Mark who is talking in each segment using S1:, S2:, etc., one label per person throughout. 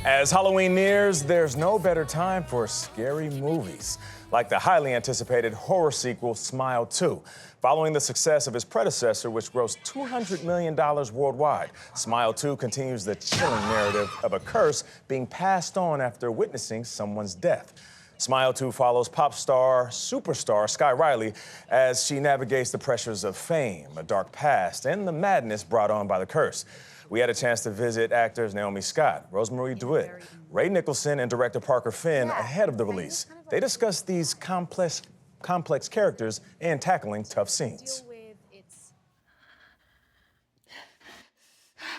S1: As Halloween nears, there's no better time for scary movies, like the highly anticipated horror sequel, Smile 2. Following the success of his predecessor, which grossed $200 million worldwide, Smile 2 continues the chilling narrative of a curse being passed on after witnessing someone's death. Smile 2 follows pop star, superstar Skye Riley as she navigates the pressures of fame, a dark past, and the madness brought on by the curse. We had a chance to visit actors Naomi Scott, Rosemarie DeWitt, Nicholson, and director Parker Finn ahead of the release. They discussed these complex characters and tackling tough scenes.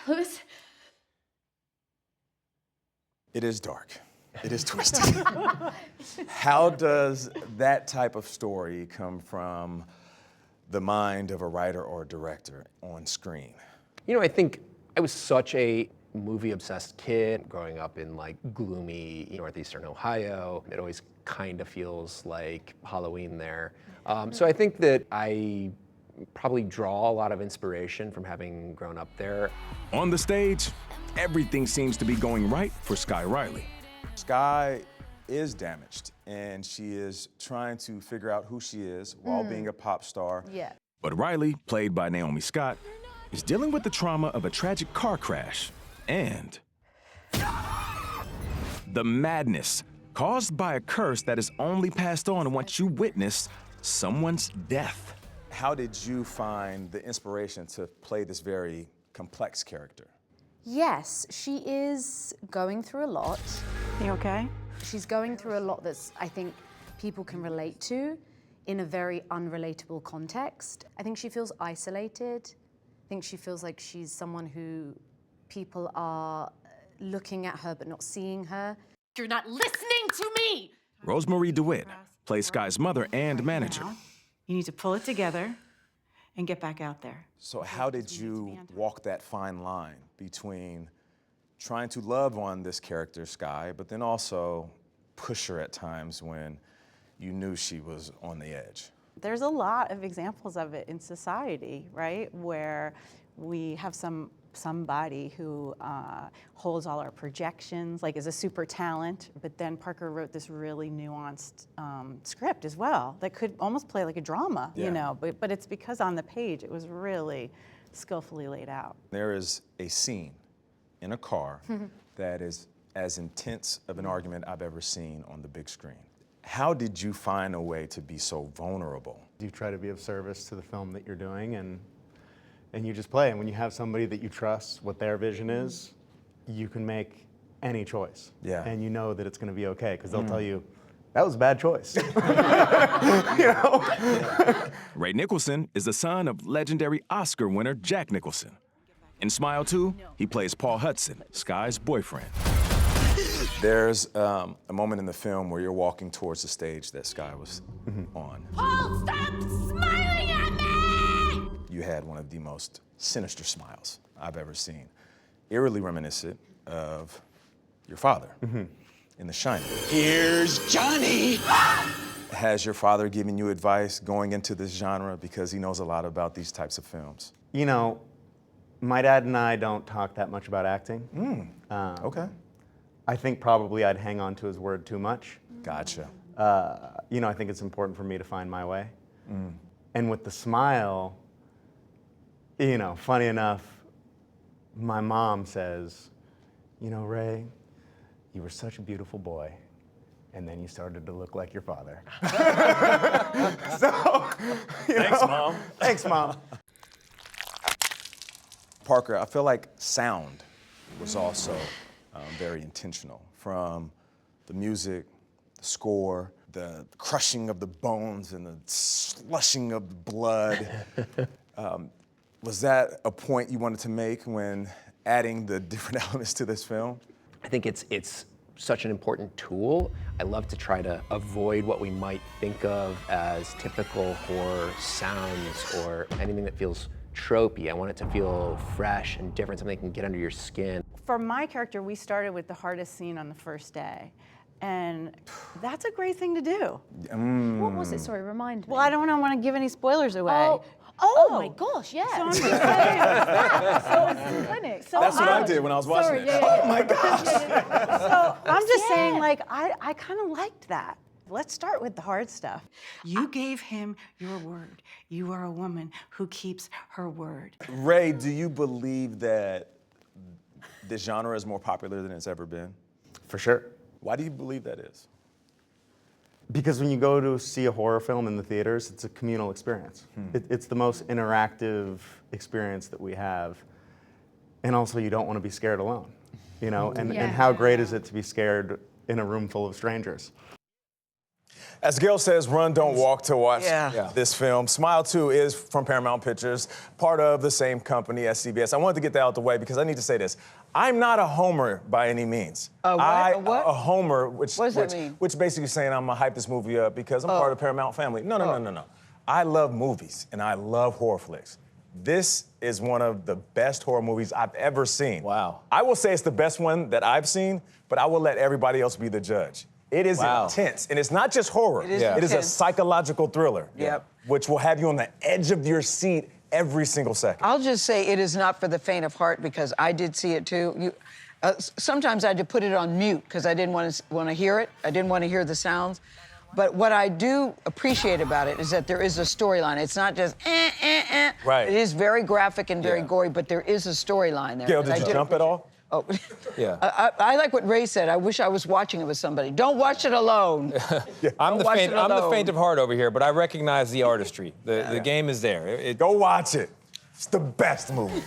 S2: Louis?
S1: It is dark. It is twisted. How does that type of story come from the mind of a writer or a director on screen?
S3: You know, I think I was such a movie-obsessed kid growing up in like gloomy northeastern Ohio. It always kind of feels like Halloween there. So I think that I probably draw a lot of inspiration from having grown up there.
S4: On the stage, everything seems to be going right for Skye Riley.
S1: Skye is damaged, and she is trying to figure out who she is while being a pop star.
S2: Yeah.
S4: But Riley, played by Naomi Scott, is dealing with the trauma of a tragic car crash and the madness caused by a curse that is only passed on once you witness someone's death.
S1: How did you find the inspiration to play this very complex character?
S2: Yes, she is going through a lot.
S5: You okay?
S2: She's going through a lot that's, I think, people can relate to in a very unrelatable context. I think she feels isolated. I think she feels like she's someone who people are looking at her but not seeing her.
S6: You're not listening to me!
S4: Rosemarie DeWitt plays Skye's mother and manager.
S5: You need to pull it together and get back out there.
S1: So how did you walk that fine line between trying to love on this character, Skye, but then also push her at times when you knew she was on the edge?
S5: There's a lot of examples of it in society, right? Where we have somebody who holds all our projections, like is a super talent, but then Parker wrote this really nuanced script as well that could almost play like a drama, you know, but it's because on the page it was really skillfully laid out.
S1: There is a scene in a car that is as intense of an argument I've ever seen on the big screen. How did you find a way to be so vulnerable?
S7: You try to be of service to the film that you're doing, and you just play. And when you have somebody that you trust, what their vision is, you can make any choice.
S1: Yeah.
S7: And you know that it's going to be okay, because they'll tell you, that was a bad choice. You know?
S4: Ray Nicholson is the son of legendary Oscar winner Jack Nicholson. In Smile 2, he plays Paul Hudson, Skye's boyfriend.
S1: There's a moment in the film where you're walking towards the stage that Skye was on.
S6: Paul, stop smiling at me!
S1: You had one of the most sinister smiles I've ever seen, eerily reminiscent of your father in The Shining.
S8: Here's Johnny!
S1: Has your father given you advice going into this genre because he knows a lot about these types of films?
S7: You know, my dad and I don't talk that much about acting.
S1: Okay.
S7: I think probably I'd hang on to his word too much.
S1: Gotcha.
S7: You know, I think it's important for me to find my way. And with the smile, you know, funny enough, my mom says, you know, Ray, you were such a beautiful boy, and then you started to look like your father. So,
S1: Thanks, Mom.
S7: Thanks, Mom.
S1: Parker, I feel like sound was also very intentional, from the music, the score, the crushing of the bones and the slushing of the blood. Was that a point you wanted to make when adding the different elements to this film?
S3: I think it's such an important tool. I love to try to avoid what we might think of as typical horror sounds or anything that feels tropey. I want it to feel fresh and different, something that can get under your skin.
S5: For my character, we started with the hardest scene on the first day. And that's a great thing to do.
S2: What was it? Sorry, remind me.
S5: Well, I don't want to give any spoilers away.
S9: Oh my gosh, yeah.
S5: So I'm just saying.
S9: So it's clinic. So
S1: That's what I did when I was watching
S9: Sorry,
S1: it.
S9: yeah, yeah,
S1: Oh my gosh.
S5: So I'm just saying,
S9: Yeah.
S5: like, I kind of liked that. Let's start with the hard stuff. You gave him your word. You are a woman who keeps her word.
S1: Ray, do you believe that this genre is more popular than it's ever been?
S7: For sure.
S1: Why do you believe that is?
S7: Because when you go to see a horror film in the theaters, it's a communal experience. It's the most interactive experience that we have. And also, you don't want to be scared alone, you know? And how great is it to be scared in a room full of strangers?
S1: As Gayle says, run, don't walk to watch this film. Smile 2 is from Paramount Pictures, part of the same company as CBS. I wanted to get that out the way because I need to say this. I'm not a homer by any means.
S10: What?
S1: A homer, which
S10: What does that mean?
S1: Which basically saying I'm gonna hype this movie up because I'm part of the Paramount family. No. I love movies and I love horror flicks. This is one of the best horror movies I've ever seen.
S11: Wow.
S1: I will say it's the best one that I've seen, but I will let everybody else be the judge. It is intense, and it's not just horror.
S10: It is
S1: It is a
S10: intense.
S1: psychological thriller.
S10: Yep.
S1: Which will have you on the edge of your seat every single second.
S10: I'll just say it is not for the faint of heart because I did see it too. Sometimes I had to put it on mute because I didn't want to hear it. I didn't want to hear the sounds. But what I do appreciate about it is that there is a storyline. It's not just
S1: Right.
S10: It is very graphic and very gory, but there is a storyline there.
S1: Gayle,
S10: and
S1: did you jump at all?
S10: Oh,
S11: Yeah.
S10: I like what Ray said. I wish I was watching it with somebody. Don't watch it alone.
S11: I'm the
S10: watch it alone.
S11: faint of heart over here, but I recognize the artistry. The game is there.
S1: Go watch it. It's the best movie.